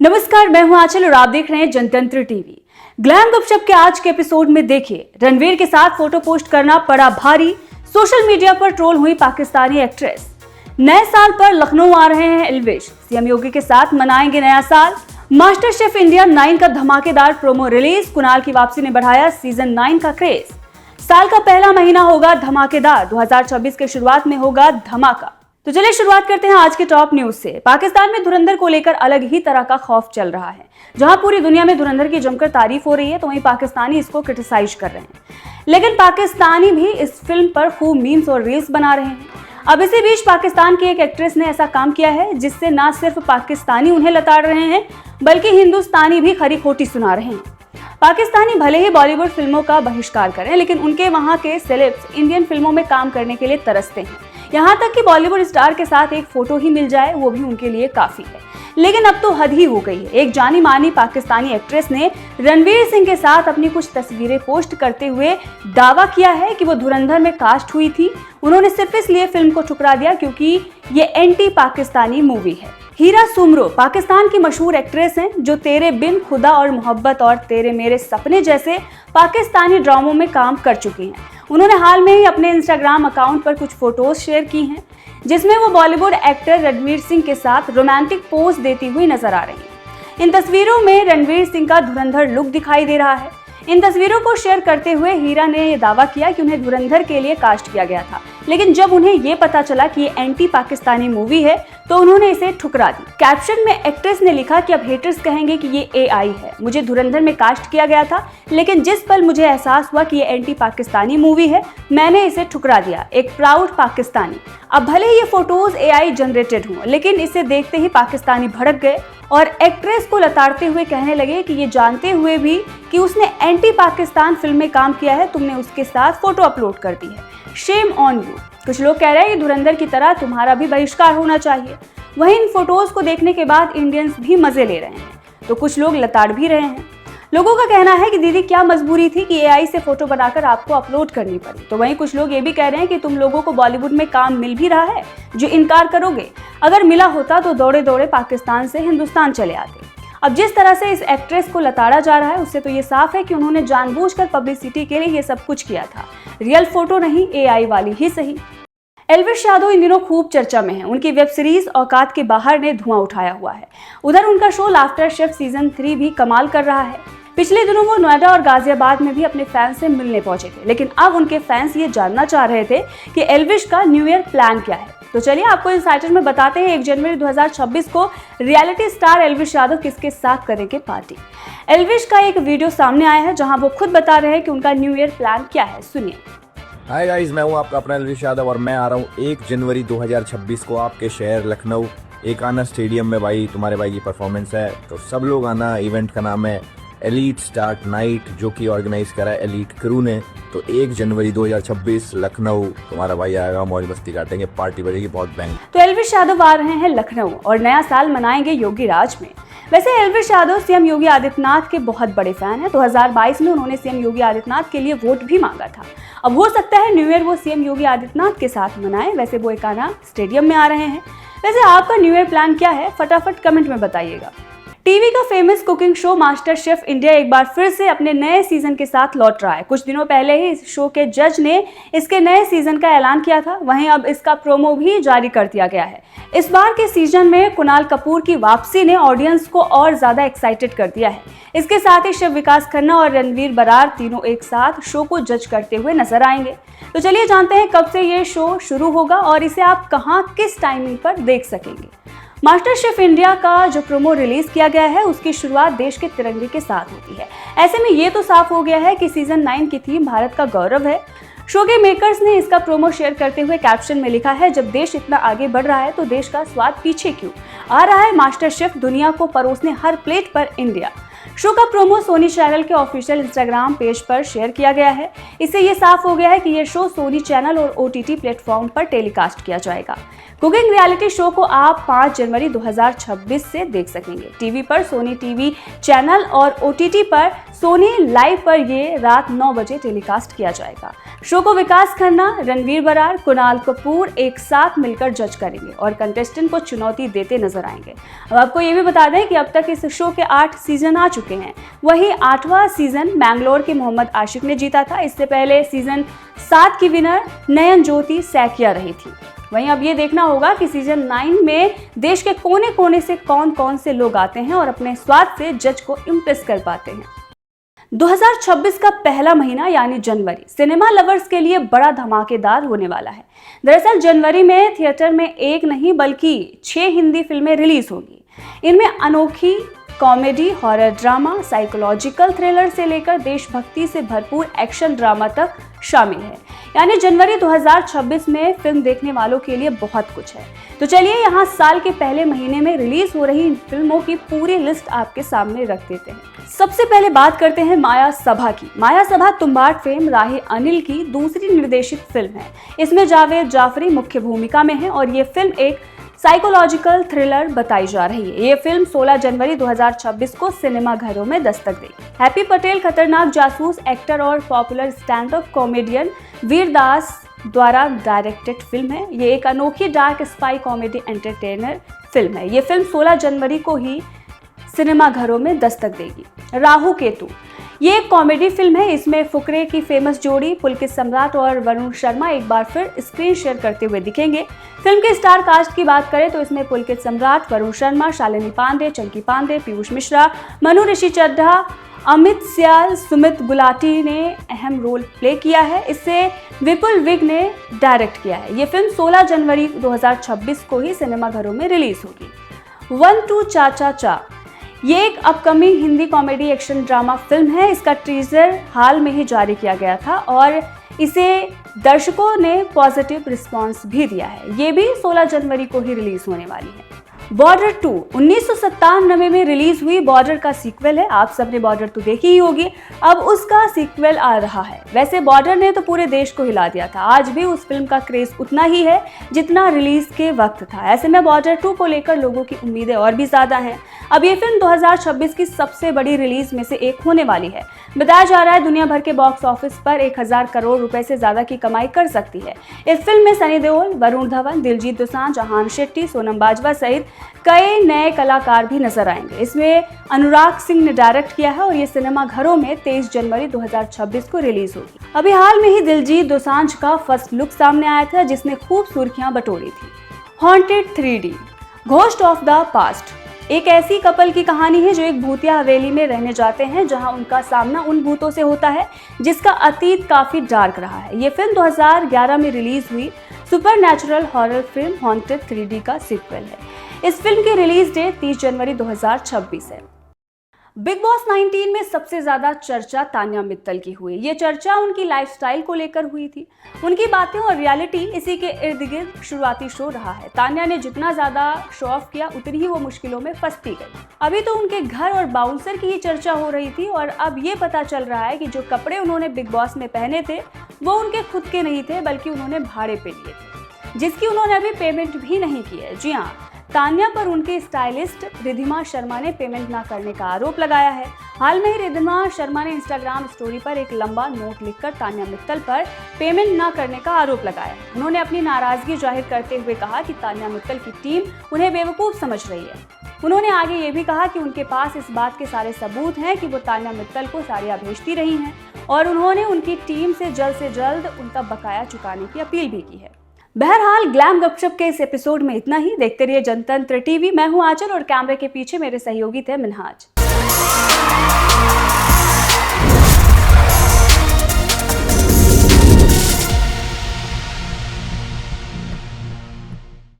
नमस्कार, मैं हूं आंचल और आप देख रहे हैं जनतंत्र टीवी। ग्लैम गपशप के आज के एपिसोड में देखिए, रणवीर के साथ फोटो पोस्ट करना पड़ा भारी, सोशल मीडिया पर ट्रोल हुई पाकिस्तानी एक्ट्रेस। नए साल पर लखनऊ आ रहे हैं एल्विश, सीएम योगी के साथ मनाएंगे नया साल। मास्टर शेफ इंडिया 9 का धमाकेदार प्रोमो रिलीज, कुणाल की वापसी ने बढ़ाया सीजन 9 का क्रेज। साल का पहला महीना होगा धमाकेदार, 2026 के शुरुआत में होगा धमाका। तो चलिए शुरुआत करते हैं आज के टॉप न्यूज से। पाकिस्तान में धुरंधर को लेकर अलग ही तरह का खौफ चल रहा है। जहां पूरी दुनिया में धुरंधर की जमकर तारीफ हो रही है, तो वहीं पाकिस्तानी इसको क्रिटिसाइज कर रहे हैं। लेकिन पाकिस्तानी भी इस फिल्म पर खूब मीम्स और रील्स बना रहे हैं। अब इसी बीच पाकिस्तान की एक एक्ट्रेस ने ऐसा काम किया है जिससे न सिर्फ पाकिस्तानी उन्हें लताड़ रहे हैं, बल्कि हिंदुस्तानी भी खरी खोटी सुना रहे हैं। पाकिस्तानी भले ही बॉलीवुड फिल्मों का बहिष्कार करें, लेकिन उनके वहां के सेलेब्स इंडियन फिल्मों में काम करने के लिए तरसते हैं। यहाँ तक कि बॉलीवुड स्टार के साथ एक फोटो ही मिल जाए, वो भी उनके लिए काफी है। लेकिन अब तो हद ही हो गई है। एक जानी मानी पाकिस्तानी एक्ट्रेस ने रणवीर सिंह के साथ अपनी कुछ तस्वीरें पोस्ट करते हुए दावा किया है कि वो धुरंधर में कास्ट हुई थी। उन्होंने सिर्फ इसलिए फिल्म को ठुकरा दिया क्योंकि ये एंटी पाकिस्तानी मूवी है। हीरा सुमरो पाकिस्तान की मशहूर एक्ट्रेस हैं, जो तेरे बिन, खुदा और मोहब्बत और तेरे मेरे सपने जैसे पाकिस्तानी ड्रामों में काम कर चुकी हैं। उन्होंने हाल में ही अपने इंस्टाग्राम अकाउंट पर कुछ फोटोज शेयर की हैं, जिसमें वो बॉलीवुड एक्टर रणवीर सिंह के साथ रोमांटिक पोज देती हुई नजर आ रही हैं। इन तस्वीरों में रणवीर सिंह का धुरंधर लुक दिखाई दे रहा है। इन तस्वीरों को शेयर करते हुए हीरा ने यह दावा किया कि उन्हें धुरंधर के लिए कास्ट किया गया था, लेकिन जब उन्हें ये पता चला कि ये एंटी पाकिस्तानी मूवी है, तो उन्होंने इसे ठुकरा दी। कैप्शन में एक्ट्रेस ने लिखा कि अब हेटर्स कहेंगे कि ये AI है, मुझे धुरंधर में कास्ट किया गया था, लेकिन जिस पल मुझे एहसास हुआ कि ये एंटी पाकिस्तानी मूवी है, मैंने इसे ठुकरा दिया। एक प्राउड पाकिस्तानी। अब भले ही ये फोटोज AI जनरेटेड हों, लेकिन इसे देखते ही पाकिस्तानी भड़क गए और एक्ट्रेस को लताड़ते हुए कहने लगे कि ये जानते हुए भी कि उसने एंटी पाकिस्तान फिल्म में काम किया है, तुमने उसके साथ फोटो अपलोड कर दी है। Shame on you. कुछ लोग कह रहे हैं कि धुरंधर की तरह तुम्हारा भी बहिष्कार होना चाहिए। वहीं इन फोटोज को देखने के बाद इंडियंस भी मजे ले रहे हैं, तो कुछ लोग लताड़ भी रहे हैं। लोगों का कहना है कि दीदी क्या मजबूरी थी कि AI से फोटो बनाकर आपको अपलोड करनी पड़ी। तो वहीं कुछ लोग ये भी कह रहे हैं कि तुम लोगों को बॉलीवुड में काम मिल भी रहा है, जो इनकार करोगे। अगर मिला होता तो दौड़े दौड़े पाकिस्तान से हिंदुस्तान चले आते। अब जिस तरह से इस एक्ट्रेस को लताड़ा जा रहा है, उससे तो ये साफ है कि उन्होंने जानबूझकर पब्लिसिटी के लिए ये सब कुछ किया था। रियल फोटो नहीं, AI वाली ही सही। एल्विश यादव इन दिनों खूब चर्चा में हैं। उनकी वेब सीरीज औकात के बाहर ने धुआं उठाया हुआ है। उधर उनका शो लाफ्टर शेफ सीजन 3 भी कमाल कर रहा है। पिछले दिनों वो नोएडा और गाजियाबाद में भी अपने फैंस से मिलने पहुंचे थे, लेकिन अब उनके फैंस ये जानना चाह रहे थे कि एल्विश का न्यू ईयर प्लान क्या है। तो चलिए आपको इनसाइडर में बताते हैं 1 जनवरी 2026 को रियलिटी स्टार एल्विश यादव किसके साथ करेंगे पार्टी। एल्विश का एक वीडियो सामने आया है, जहां वो खुद बता रहे हैं कि उनका न्यू ईयर प्लान क्या है। सुनिए। हाय गाइस, मैं हूं आपका अपना एल्विश यादव और मैं आ रहा हूं 1 जनवरी 2026 को आपके शहर लखनऊ एकाना स्टेडियम में। भाई तुम्हारे भाई की परफॉर्मेंस है, तो सब लोग आना। इवेंट का नाम है एलीट स्टार्ट नाइट, जो कि ऑर्गेनाइज करा है एलीट क्रू ने। तो 1 जनवरी 2026 लखनऊ तुम्हारा भाई आएगा, मौज मस्ती काटेंगे, पार्टी बजेगी बहुत बैंक। तो एल्विश यादव आ रहे हैं लखनऊ और नया साल मनाएंगे योगी राज में। वैसे एल्विश यादव सीएम योगी आदित्यनाथ के बहुत बड़े फैन हैं। 2022 में उन्होंने सीएम योगी आदित्यनाथ के लिए वोट भी मांगा था। अब हो सकता है न्यू ईयर वो सीएम योगी आदित्यनाथ के साथ मनाएं। वैसे वो एकाना स्टेडियम में आ रहे हैं। वैसे आपका न्यू ईयर प्लान क्या है, फटाफट कमेंट में बताइएगा। टीवी का famous cooking show master chef India एक बार फिर से अपने नए सीजन के साथ लौट रहा है। कुछ दिनों पहले ही इस शो के जज ने इसके नए सीजन का ऐलान किया था। वहीं अब इसका प्रोमो भी जारी कर दिया गया है। इस बार के सीजन में कुणाल कपूर की वापसी ने ऑडियंस को और ज्यादा एक्साइटेड कर दिया है। इसके साथ ही शिव विकास खन्ना और रणवीर बरार तीनों एक साथ शो को जज करते हुए नजर आएंगे। तो चलिए जानते हैं कब से ये शो शुरू होगा और इसे आप कहां किस टाइमिंग पर देख सकेंगे। मास्टर शेफ इंडिया का जो प्रोमो रिलीज किया गया है, उसकी शुरुआत देश के तिरंगे के साथ होती है। ऐसे में ये तो साफ हो गया है कि सीजन 9 की थीम भारत का गौरव है। शो के मेकर्स ने इसका प्रोमो शेयर करते हुए कैप्शन में लिखा है, जब देश इतना आगे बढ़ रहा है तो देश का स्वाद पीछे क्यों? आ रहा है मास्टर शेफ, दुनिया को परोसने हर प्लेट पर इंडिया। शो का प्रोमो सोनी चैनल के ऑफिशियल इंस्टाग्राम पेज पर शेयर किया गया है। इससे ये साफ हो गया है कि ये शो सोनी चैनल और OTT प्लेटफॉर्म पर टेलीकास्ट किया जाएगा। कुकिंग रियलिटी शो को आप 5 जनवरी 2026 से देख सकेंगे। टीवी पर सोनी टीवी चैनल और OTT पर सोनी लाइव पर ये रात 9 बजे टेलीकास्ट किया जाएगा। शो को विकास खन्ना, रणवीर बरार, कुणाल कपूर एक साथ मिलकर जज करेंगे और कंटेस्टेंट को चुनौती देते नजर आएंगे। अब आपको ये भी बता दें कि अब तक इस शो के 8 सीजन आ चुके हैं। वहीं 8वां सीजन मैंगलोर के मोहम्मद आशिक ने जीता था। इससे पहले सीजन 7 की विनर नयन ज्योति सैकिया रही थी। वहीं अब ये देखना होगा कि सीजन 9 में देश के कोने कोने से कौन कौन से लोग आते हैं और अपने स्वाद से जज को इम्प्रेस कर पाते हैं। 2026 का पहला महीना यानी जनवरी सिनेमा लवर्स के लिए बड़ा धमाकेदार होने वाला है। दरअसल जनवरी में थिएटर में एक नहीं बल्कि 6 हिंदी फिल्में रिलीज होंगी। इनमें अनोखी comedy, horror drama, psychological thriller से लेकर देशभक्ति से भरपूर एक्शन ड्रामा तक शामिल है। यानी जनवरी 2026 में फिल्म देखने वालों के लिए बहुत कुछ है। तो चलिए यहाँ साल के पहले महीने में रिलीज हो रही इन फिल्मों की पूरी लिस्ट आपके सामने रख देते हैं। सबसे पहले बात करते हैं माया सभा की। माया सभा तुम्बाड़ फेम राही अनिल की दूसरी निर्देशित फिल्म है। इसमें जावेद जाफरी मुख्य भूमिका में है और ये फिल्म एक साइकोलॉजिकल थ्रिलर बताई जा रही है। ये फिल्म 16 जनवरी 2026 को सिनेमा घरों में दस्तक देगी। हैप्पी पटेल खतरनाक जासूस एक्टर और पॉपुलर स्टैंड अप कॉमेडियन वीर दास द्वारा डायरेक्टेड फिल्म है। ये एक अनोखी dark spy comedy entertainer film है। ये फिल्म 16 जनवरी को ही सिनेमा घरों में दस्तक देगी। राहु केतु ये एक कॉमेडी फिल्म है। इसमें फुकरे की फेमस जोड़ी पुलकित सम्राट और वरुण शर्मा एक बार फिर स्क्रीन शेयर करते हुए दिखेंगे। फिल्म के स्टार कास्ट की बात करें तो इसमें पुलकित सम्राट, वरुण शर्मा, शालिनी पांडे, चंकी पांडे, पीयूष मिश्रा, मनु ऋषि चड्ढा, अमित सियाल, सुमित गुलाटी ने अहम रोल प्ले किया है। इसे विपुल विग ने डायरेक्ट किया है। ये फिल्म 16 जनवरी 2026 को ही सिनेमा घरों में रिलीज होगी। 1 2 चा चा चा ये एक upcoming Hindi comedy action drama film है। इसका टीजर हाल में ही जारी किया गया था और इसे दर्शकों ने पॉजिटिव रिस्पांस भी दिया है। ये भी 16 जनवरी को ही रिलीज होने वाली है। बॉर्डर 2 1997 में रिलीज हुई बॉर्डर का सीक्वल है। आप सबने बॉर्डर 2 देखी ही होगी। अब उसका सीक्वल आ रहा है। वैसे बॉर्डर ने तो पूरे देश को हिला दिया था। आज भी उस फिल्म का क्रेज उतना ही है जितना रिलीज के वक्त था। ऐसे में बॉर्डर 2 को लेकर लोगों की उम्मीदें और भी ज्यादा हैं। अब ये फिल्म 2026 की सबसे बड़ी रिलीज में से एक होने वाली है। बताया जा रहा है दुनिया भर के बॉक्स ऑफिस पर 1000 करोड़ रुपए से ज्यादा की कमाई कर सकती है। इस फिल्म में सनी देओल, वरुण धवन, दिलजीत दोसांझ, जहान शेट्टी, सोनम बाजवा सहित कई नए कलाकार भी नजर आएंगे। इसमें अनुराग सिंह ने डायरेक्ट किया है और ये सिनेमा घरों में 23 जनवरी 2026 को रिलीज होगी। अभी हाल में ही दिलजीत दोसांझ का फर्स्ट लुक सामने आया था जिसने खूब सुर्खियां बटोरी थी। Haunted 3D ghost of the past एक ऐसी कपल की कहानी है जो एक भूतिया हवेली में रहने जाते हैं जहां उनका सामना उन भूतों से होता है जिसका अतीत काफी डार्क रहा है। ये फिल्म 2011 में रिलीज हुई supernatural horror film haunted 3D का सीक्वल है। इस फिल्म की रिलीज डेट 30 जनवरी 2026 है। बिग बॉस 19 में सबसे ज्यादा चर्चा तान्या मित्तल की हुई। ये चर्चा उनकी लाइफस्टाइल को लेकर हुई थी। उनकी बातें और रियलिटी इसी के इर्द गिर्द शुरुआती शो रहा है। तान्या ने जितना ज्यादा शो ऑफ किया उतनी ही वो मुश्किलों में फंसती गई। अभी तो उनके घर और बाउंसर की ही चर्चा हो रही थी और अब ये पता चल रहा है कि जो कपड़े उन्होंने बिग बॉस में पहने थे वो उनके खुद के नहीं थे बल्कि उन्होंने भाड़े पे लिए थे, जिसकी उन्होंने अभी पेमेंट भी नहीं की है। जी हाँ, तान्या पर उनके स्टाइलिस्ट रिद्धिमा शर्मा ने पेमेंट ना करने का आरोप लगाया है। हाल में ही रिद्धिमा शर्मा ने इंस्टाग्राम स्टोरी पर एक लंबा नोट लिखकर तान्या मित्तल पर पेमेंट ना करने का आरोप लगाया है। उन्होंने अपनी नाराजगी जाहिर करते हुए कहा कि तान्या मित्तल की टीम उन्हें बेवकूफ समझ रही है। उन्होंने आगे ये भी कहा कि उनके पास इस बात के सारे सबूत हैं कि वो तान्या मित्तल को साड़ियाँ भेजती रही हैं और उन्होंने उनकी टीम से जल्द उनका बकाया चुकाने की अपील भी की है। बहरहाल ग्लैम गपशप के इस एपिसोड में इतना ही। देखते रहिए जनतंत्र टीवी। मैं हूं आंचल और कैमरे के पीछे मेरे सहयोगी थे मिनहाज।